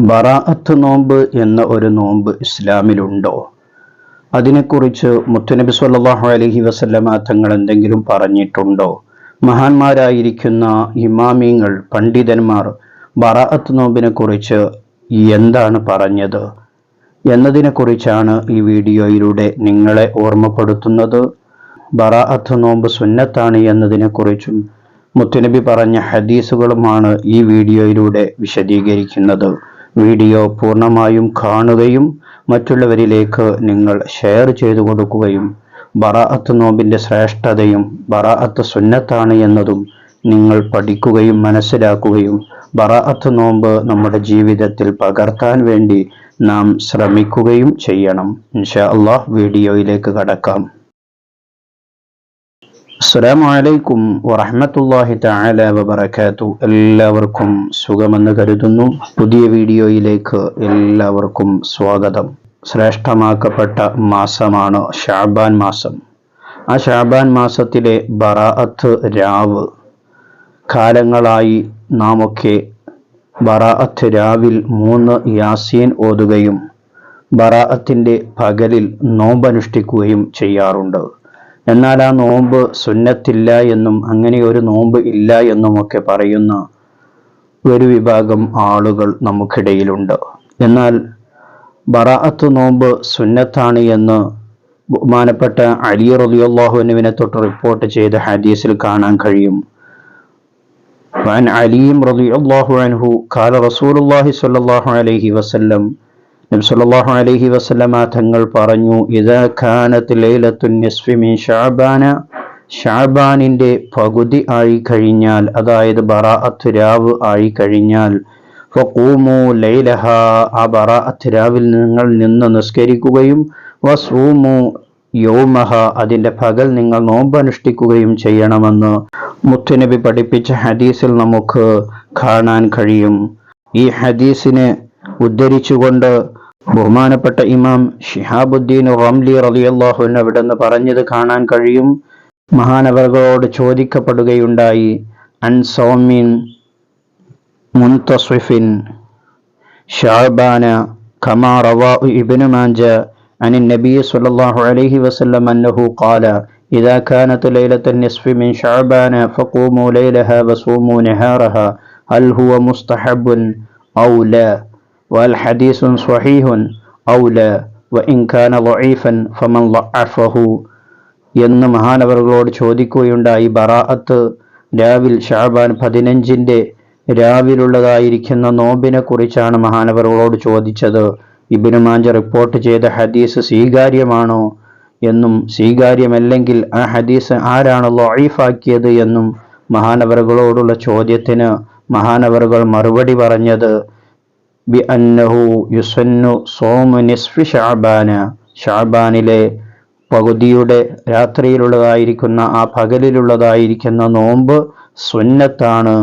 ബറാഅത്ത് നോമ്പ് എന്ന ഒരു നോമ്പ് ഇസ്ലാമിലുണ്ടോ? അതിനെക്കുറിച്ച് മുത്തുനബി സ്വല്ലല്ലാഹു അലൈഹി വസല്ലമ തങ്ങൾ എന്തെങ്കിലും പറഞ്ഞിട്ടുണ്ടോ? മഹാന്മാരായിരിക്കുന്ന ഇമാമിങ്ങൾ, പണ്ഡിതന്മാർ ബറാഅത്ത് നോമ്പിനെ കുറിച്ച് എന്താണ് പറഞ്ഞത് എന്നതിനെക്കുറിച്ചാണ് ഈ വീഡിയോയിലൂടെ നിങ്ങളെ ഓർമ്മപ്പെടുത്തുന്നത്. ബറാഅത്ത് നോമ്പ് സുന്നത്താണ് എന്നതിനെക്കുറിച്ചും മുത്തുനബി പറഞ്ഞ ഹദീസുകളുമാണ് ഈ വീഡിയോയിലൂടെ വിശദീകരിക്കുന്നത്. വീഡിയോ പൂർണ്ണമായും കാണുകയും മറ്റുള്ളവരിലേക്ക് നിങ്ങൾ ഷെയർ ചെയ്തു കൊടുക്കുകയും ബറാഅത്ത് നോമ്പിൻ്റെ ശ്രേഷ്ഠതയും ബറാഅത്ത് സുന്നത്താണ് എന്നതും നിങ്ങൾ പഠിക്കുകയും മനസ്സിലാക്കുകയും ബറാഅത്ത് നോമ്പ് നമ്മുടെ ജീവിതത്തിൽ പകർത്താൻ വേണ്ടി നാം ശ്രമിക്കുകയും ചെയ്യണം. ഇൻഷാ അല്ലാഹ് വീഡിയോയിലേക്ക് കടക്കാം. അസ്സലാമു അലൈക്കും വറഹ്മത്തുള്ളാഹി തആല വബറകാതുഹു. എല്ലാവർക്കും സുഖമെന്ന് കരുതുന്നു. പുതിയ വീഡിയോയിലേക്ക് എല്ലാവർക്കും സ്വാഗതം. ശ്രേഷ്ഠമാക്കപ്പെട്ട മാസമാണ് ശഅബാൻ മാസം. ആ ശഅബാൻ മാസത്തിലെ ബറാഅത്ത് രാവ്, കാലങ്ങളായി നാമൊക്കെ ബറാഅത്ത് രാവിൽ 3 യാസീൻ ഓതുകയും ബറാഅത്തിൻ്റെ പകലിൽ നോമ്പനുഷ്ഠിക്കുകയും ചെയ്യാറുണ്ട്. എന്നാൽ ആ നോമ്പ് സുന്നത്തില്ല എന്നും അങ്ങനെ ഒരു നോമ്പ് ഇല്ല എന്നുമൊക്കെ പറയുന്ന ഒരു വിഭാഗം ആളുകൾ നമുക്കിടയിലുണ്ട്. എന്നാൽ ബറാഅത്ത് നോമ്പ് സുന്നത്താണ് എന്ന് ബഹുമാനപ്പെട്ട അലി റളിയല്ലാഹു അൻഹുവിനെ തൊട്ട് റിപ്പോർട്ട് ചെയ്ത ഹദീസിൽ കാണാൻ കഴിയും. വഅൻ അലിയും റളിയല്ലാഹു അൻഹു ഖാല റസൂലുള്ളാഹി സ്വല്ലല്ലാഹു അലൈഹി വസല്ലം, നബി സല്ലല്ലാഹു അലൈഹി വസല്ലമ തങ്ങൾ പറഞ്ഞു, ഇദാ കാനത്ത് ലൈലത്തുൻ നിസ്ഫി മിൻ ശഅബാന, ശഅബാനിൻ്റെ പകുതി ആയി കഴിഞ്ഞാൽ, അതായത് ബറാഅത്ത് രാവ് ആയി കഴിഞ്ഞാൽ, ഫഖൂമു ലൈലഹ, ആ ബറാഅത്ത് രാവിൽ നിങ്ങൾ നിന്ന് നിസ്കരിക്കുകയും വസൂമു യൗമഹ, അതിൻ്റെ പകൽ നിങ്ങൾ നോമ്പനുഷ്ഠിക്കുകയും ചെയ്യണമെന്ന് മുത്തുനബി പഠിപ്പിച്ച ഹദീസിൽ നമുക്ക് കാണാൻ കഴിയും. ഈ ഹദീസിനെ ഉദ്ധരിച്ചുകൊണ്ട് ബഹുമാനപ്പെട്ട ഇമാം ശിഹാബുദ്ദീൻ റംലി റളിയല്ലാഹു അൻഹു അവിടുന്ന് പറഞ്ഞത് കാണാൻ കഴിയും. മഹാനവറുകളോട് ചോദിക്കപ്പെടുകയുണ്ടായി, അൻ സൗമിൻ മുൻതസ്വിഫിൻ ശഅബാന കമാ റവാഹു ഇബ്നു മാജ അൻ നബി സ്വല്ലല്ലാഹു അലൈഹി വസല്ലം അന്നഹു ഖാല ഇദാ കാനത്ത് ലൈലത്തുൻ നിസ്ഫി മിൻ ശഅബാന ഫഖൂമു ലൈലഹ വസൂമു നഹാറഹ ഹൽ ഹുവ മുസ്തഹബ്ബുൻ ഔ ലാ വൽ ഹദീസുൻ സ്വഹീഹുൻ ഔ ലാ വഇൻ കാന ളഈഫൻ ഫമൻ ളഅഫഹു എന്ന് മഹാനവറുകളോട് ചോദിക്കുകയുണ്ടായി. ബറാഅത്ത് രാവിൽ ശഅബാൻ 15-ന്റെ രാവിലുള്ളതായിരിക്കുന്ന നോമ്പിനെ കുറിച്ചാണ് മഹാനവറുകളോട് ചോദിച്ചത്. ഇബ്നു മാജ റിപ്പോർട്ട് ചെയ്ത ഹദീസ് സ്വീകാര്യമാണോ എന്നും സ്വീകാര്യമല്ലെങ്കിൽ ആ ഹദീസ് ആരാണ് ളഈഫാക്കിയത് എന്നും മഹാനവറുകളോടുള്ള ചോദ്യത്തിന് മഹാനവറുകൾ മറുപടി പറഞ്ഞത് ബി അന്നഹു യുസന്നു സൗമു നിസ്ഫി ശഅബാന, ശഅബാനിലെ പകുതിയുടെ രാത്രിയിലുള്ളതായിരിക്കുന്ന ആ പകലിലുള്ളതായിരിക്കുന്ന നോമ്പ് സുന്നത്താണ്.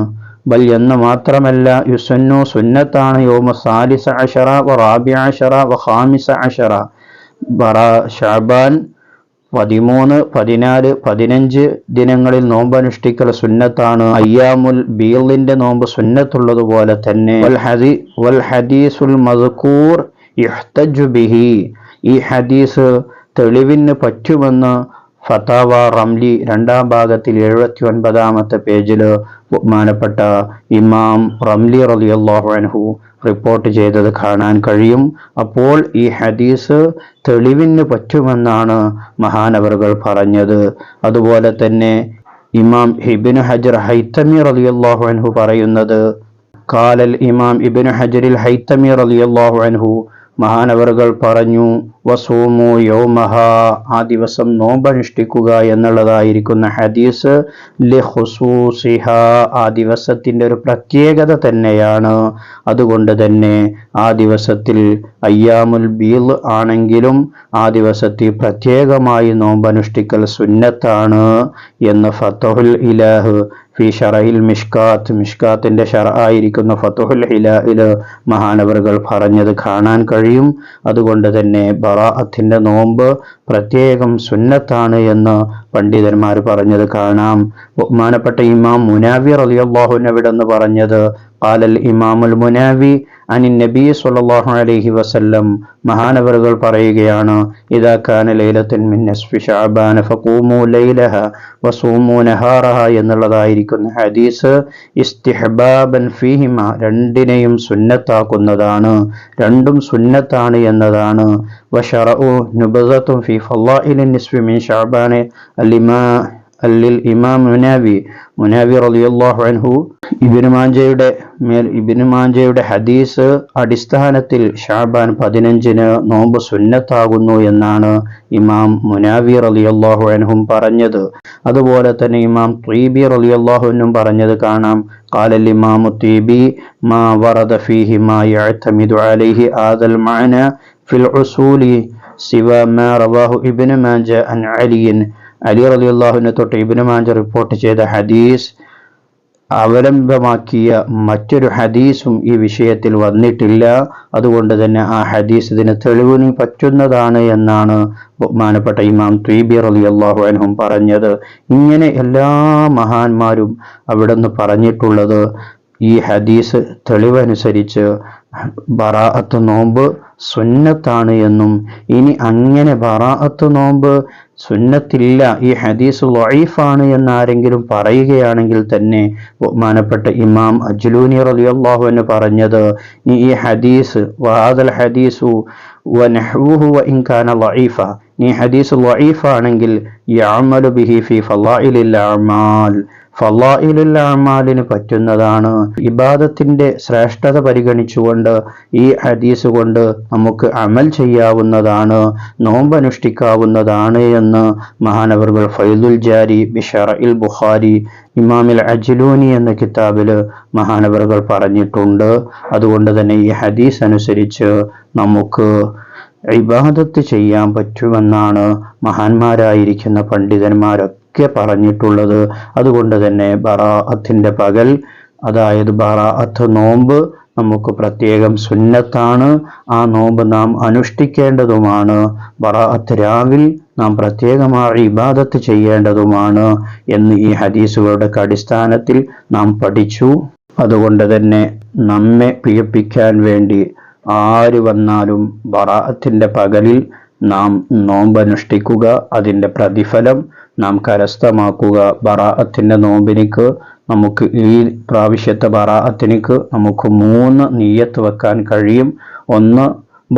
ബൽ എന്ന് മാത്രമല്ല, യുസന്നു സുന്നത്താണ് യൗമ സാലിസ അശറ വ റാബിഅ അശറ വ ഖാമിസ അശറ, ശഅബാൻ 13, 14, 15 ദിനങ്ങളിൽ നോമ്പനുഷ്ഠിക്കൽ സുന്നത്താണ്. അയ്യാമുൽ ബീളിന്റെ നോമ്പ് സുന്നത്തുള്ളതുപോലെ തന്നെ വൽ ഹദീസുൽ മദ്കൂർ യുഹ്തജു ബിഹി, ഈ ഹദീസ് തെളിവിന് പറ്റുമെന്ന് ഫതാവ റംലി 2-ാം ഭാഗത്തിൽ 79-ാമത്തെ പേജിൽ ബഹുമാനപ്പെട്ട ഇമാം റംലി റളിയല്ലാഹു അൻഹു റിപ്പോർട്ട് ചെയ്തത് കാണാൻ കഴിയും. അപ്പോൾ ഈ ഹദീസ് തെളിവിന് പറ്റുമെന്നാണ് മഹാനവറുകൾ പറഞ്ഞത്. അതുപോലെ തന്നെ ഇമാം ഇബ്നു ഹജർ ഹൈതമി റളിയല്ലാഹു അൻഹു പറയുന്നത്, ഖാലൽ ഇമാം ഇബ്നു ഹജറിൽ ഹൈതമി റളിയല്ലാഹു അൻഹു, മഹാനവറുകൾ പറഞ്ഞു, വസൂമു യൗമഹ, ആ ദിവസം നോമ്പനുഷ്ഠിക്കുക എന്നുള്ളതായിരിക്കുന്ന ഹദീസ് ലിഖുസൂസിഹ, ആ ദിവസത്തിൻ്റെ ഒരു പ്രത്യേകത തന്നെയാണ്. അതുകൊണ്ട് തന്നെ ആ ദിവസത്തിൽ അയ്യാമുൽ ബീൾ ആണെങ്കിലും ആ ദിവസത്തിൽ പ്രത്യേകമായി നോമ്പനുഷ്ഠിക്കൽ സുന്നത്താണ് എന്ന് ഫത്ഹുൽ ഇലാഹ് ഫി ഷറഹിൽ മിഷ്കാത്ത്, മിഷ്കാത്തിന്റെ ഷറആയിരിക്കുന്ന ഫത്ഹുൽ ഇലാഹിൽ മഹാനവറുകൾ പറഞ്ഞത് കാണാൻ കഴിയും. അതുകൊണ്ട് തന്നെ ബറാഅത്തിന്റെ നോമ്പ് പ്രത്യേകം സുന്നത്താണ് എന്ന് പണ്ഡിതന്മാർ പറഞ്ഞത് കാണാം. ബഹുമാനപ്പെട്ട ഇമാം മുനാവി റളിയല്ലാഹു അൻഹു അവിടെന്ന് പറഞ്ഞത്, ഖാലൽ ഇമാമുൽ മുനാവി അനിൻ നബി സ്വല്ലല്ലാഹു അലൈഹി വസല്ലം, മഹാനവറുകൾ പറയുകയാണ്, ഇദാ കാന ലൈലത്തുൻ മിൻ നിസ്ഫി ശഅബാന ഫഖൂമു ലൈലഹ വസൂമു നഹാറഹ എന്നുള്ളതായിരിക്കുന്ന ഹദീസ് ഇസ്തിഹ്ബാബൻ ഫീഹിമ, രണ്ടിനെയും സുന്നത്താക്കുന്നതാണ്, രണ്ടും സുന്നത്താണ് എന്നതാണ്. വശറഉ നുബസത്തുൻ ഫീ ഫളാഇലിൻ നിസ്ഫി മിൻ ശഅബാന അല്ലിൽ ഇമാം മുനാവി റളിയല്ലാഹു അൻഹു ഇബ്നു മാജയുടെ ഹദീസ് അടിസ്ഥാനത്തിൽ ശഅബാൻ 15 നോമ്പ് സുന്നത്താകുന്നു എന്നാണ് ഇമാം മുനാവി റളിയല്ലാഹു അൻഹും പറഞ്ഞത്. അതുപോലെ തന്നെ ഇമാം ത്വീബി റളിയല്ലാഹു അൻഹും പറഞ്ഞത് കാണാം. ഖാലൽ ഇമാം ത്വീബി മാ വറദ ഫീഹി മാ യഅ്തമിദു അലൈഹി ആദൽ മഅന ഫിൽ ഉസൂലി സിവാ മാ റവാഹു ഇബ്നു മാജ അൻ അലി റളിയല്ലാഹുവിനെ തൊട്ട് ഇബ്നു മാജ റിപ്പോർട്ട് ചെയ്ത ഹദീസ് അവലംബമാക്കിയ മറ്റൊരു ഹദീസും ഈ വിഷയത്തിൽ വന്നിട്ടില്ല. അതുകൊണ്ട് തന്നെ ആ ഹദീസ് ഇതിന് തെളിവിന് പറ്റുന്നതാണ് എന്നാണ് ബഹുമാനപ്പെട്ട ഇമാം ത്വീബി റളിയല്ലാഹു അൻഹും പറഞ്ഞത്. ഇങ്ങനെ എല്ലാ മഹാന്മാരും അവിടുന്ന് പറഞ്ഞിട്ടുള്ളത് ഈ ഹദീസ് തെളിവനുസരിച്ച് ബറാഅത്ത് നോമ്പ് സുന്നത്താണ് എന്നും, ഇനി അങ്ങനെ ബറാഅത്ത് നോമ്പ് സുന്നത്തില്ല, ഈ ഹദീസ് ളഈഫാണ് എന്നാരെങ്കിലും പറയുകയാണെങ്കിൽ തന്നെ ബഹുമാനപ്പെട്ട ഇമാം അജ്ലൂനി റളിയല്ലാഹു അൻഹു പറഞ്ഞത്, ഈ ഹദീസ് വഹാദൽ ഹദീസു വനഹ്വുഹു വഇൻ കാന ളഈഫ, ഈ ഹദീസ് ളഈഫാണെങ്കിൽ യഅമലു ബിഹി ഫീ ഫളാഇലിൽ അഅമാൽ, ഫളാഇലുൽ അഅമാലിന് പറ്റുന്നതാണ്. ഇബാദത്തിന്റെ ശ്രേഷ്ഠത പരിഗണിച്ചുകൊണ്ട് ഈ ഹദീസ് കൊണ്ട് നമുക്ക് അമൽ ചെയ്യാവുന്നതാണ്, നോമ്പനുഷ്ഠിക്കാവുന്നതാണ് എന്ന് മഹാനവറുകൾ ഫൈദുൽ ജാരി ബിശറഇൽ ബുഖാരി ഇമാമിൽ അജ്ലൂനി എന്ന കിതാബിൽ മഹാനവറുകൾ പറഞ്ഞിട്ടുണ്ട്. അതുകൊണ്ട് തന്നെ ഈ ഹദീസ് അനുസരിച്ച് നമുക്ക് ഇബാദത്ത് ചെയ്യാൻ പറ്റുമെന്നാണ് മഹാന്മാരായിരിക്കുന്ന പണ്ഡിതന്മാരൊക്കെ പറഞ്ഞിട്ടുള്ളത്. അതുകൊണ്ട് തന്നെ ബറാഅത്തിന്റെ പകൽ, അതായത് ബറാഅത്ത് നോമ്പ് നമുക്ക് പ്രത്യേകം സുന്നത്താണ്. ആ നോമ്പ് നാം അനുഷ്ഠിക്കേണ്ടതുമാണ്. ബറാഅത്ത് രാവിൽ നാം പ്രത്യേകമായി ഇബാദത്ത് ചെയ്യേണ്ടതുമാണ് എന്ന് ഈ ഹദീസുകളുടെ അടിസ്ഥാനത്തിൽ നാം പഠിച്ചു. അതുകൊണ്ട് തന്നെ നമ്മെ പിഴപ്പിക്കാൻ വേണ്ടി ആര് വന്നാലും ബറാഅത്തിന്റെ പകലിൽ നാം നോമ്പനുഷ്ഠിക്കുക, അതിൻ്റെ പ്രതിഫലം നാം കരസ്ഥമാക്കുക. ബറാഅത്തിന്റെ നോമ്പിനിക്ക് നമുക്ക് ഈ പ്രാവശ്യത്തെ ബറാഅത്തിനിക്ക് നമുക്ക് 3 നിയ്യത്ത് വെക്കാൻ കഴിയും. ഒന്ന്,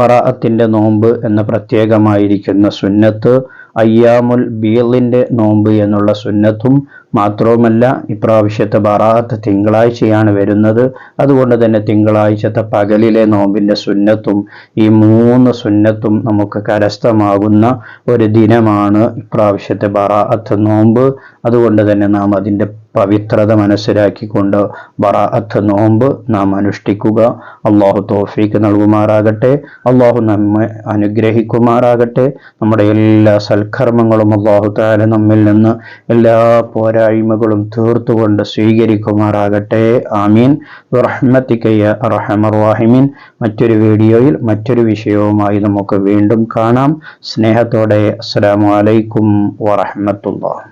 ബറാഅത്തിന്റെ നോമ്പ് എന്ന പ്രത്യേകമായിരിക്കുന്ന സുന്നത്ത്, അയ്യാമുൽ ബീളിന്റെ നോമ്പ് എന്നുള്ള സുന്നത്തും, മാത്രവുമല്ല ഇപ്രാവശ്യത്തെ ബറാഅത്ത് തിങ്കളാഴ്ചയാണ് വരുന്നത്. അതുകൊണ്ട് തന്നെ തിങ്കളാഴ്ചത്തെ പകലിലെ നോമ്പിന്റെ സുന്നത്തും, ഈ 3 സുന്നത്തും നമുക്ക് കരസ്ഥമാകുന്ന ഒരു ദിനമാണ് ഇപ്രാവശ്യത്തെ ബറാഅത്ത് നോമ്പ്. അതുകൊണ്ട് തന്നെ നാം അതിൻ്റെ പവിത്രത മനസ്സിലാക്കിക്കൊണ്ട് ബറാഅത്ത് നോമ്പ് നാം അനുഷ്ഠിക്കുക. അള്ളാഹു തൗഫീഖ് നൽകുമാറാകട്ടെ, അള്ളാഹു നമ്മെ അനുഗ്രഹിക്കുമാറാകട്ടെ. നമ്മുടെ എല്ലാ സൽക്കർമ്മങ്ങളും അള്ളാഹു തആല നമ്മിൽ നിന്ന് എല്ലാ പോരായ്മകളും തീർത്തുകൊണ്ട് സ്വീകരിക്കുമാറാകട്ടെ. ആമീൻ ബിറഹ്മതിക യാ അർഹമർ റഹീമീൻ. മറ്റൊരു വീഡിയോയിൽ മറ്റൊരു വിഷയവുമായി നമുക്ക് വീണ്ടും കാണാം. സ്നേഹത്തോടെ അസ്സലാമു അലൈക്കും വറഹ്മത്തുള്ളാഹി.